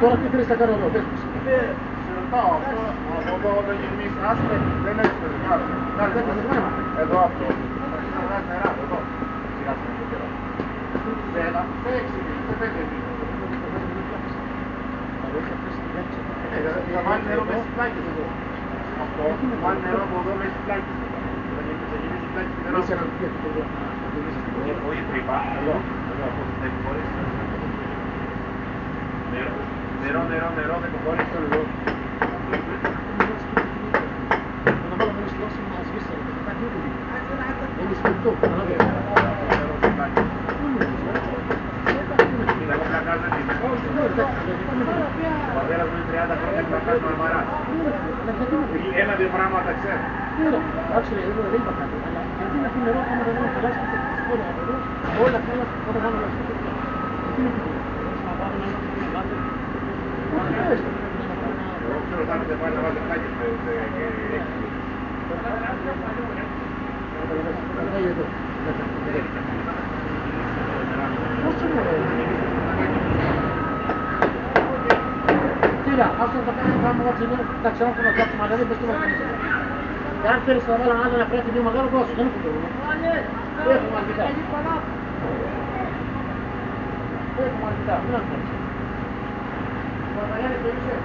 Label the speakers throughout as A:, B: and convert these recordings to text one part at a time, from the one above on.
A: Τώρα τι θέλεις να κάνω εδώ, πες μου. Ρωτάω αυτό, από εδώ όταν γυρνείς άσπρε, δεν έχεις περιγράψει. Εδώ αυτό. Θα βγάζει νερά, εδώ. Σε 6 μήνες, σε 5 μήνες. Θα βάλει νερό μέσα στις πλάκες εδώ. Αυτό, θα βάλει νερό από εδώ μέσα στις πλάκες. Θα γυρίσει τις πλάκες νερό. Όχι τρύπα, εδώ. Νερό, δεν κοχώρησε το λίγο. Να βάλω πολύ στρώσει να σβήσει. Είναι σπιρτό. Είναι εγώ πλακάζω τι είμαι. Ο πατέρας μου είναι 30 χρόνια και πλακάζω μαρμαράς. Ένα-δύο πράγματα ξέρω. Άξιλε, εγώ δεν είπα κάτι. Αλλά γιατί να πει νερό άμα δεν είναι φυλάσει και θα σπόλω από εδώ. Όλα αυτά όταν κάνω λασπί. Τι είναι αυτό. Εγώ ξέρω θα είναι πάλι να βάλετε πλάκες και κοίτα, άσο θα κάνουμε πράγμα βατσινό, τα ξέρω που να κάτσουμε αλλά δεν πες το βαθμίσαι. Και αν θέλεις να βάλω άλλο να πρέπει πιο μεγάλο δώσω, δεν έχω πρόβλημα. Έχουμε αρκετά. Έχουμε αρκετά, μην αγχώνεσαι. Παπαγιάννη το είσαι.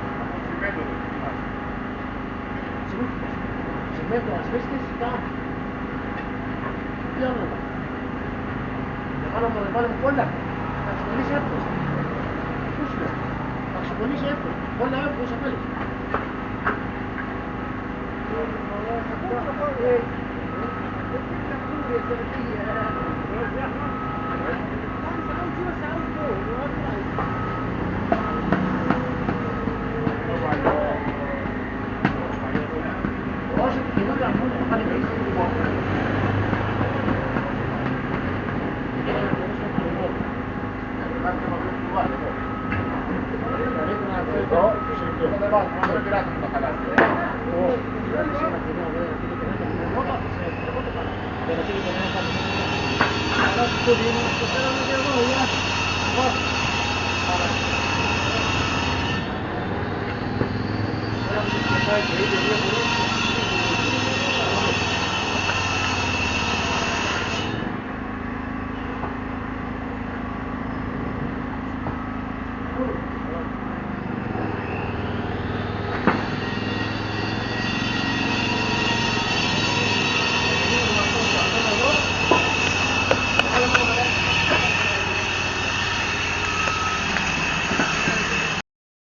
A: Σημέντο, ασβέστης, κάτω. Τι άλλο να βάλουμε πολλά. Θα ξεπονήσει εύκολα. Πού σου λέω. Θα ξεπονήσει εύκολα. Όλα εύκολα σε πέλες.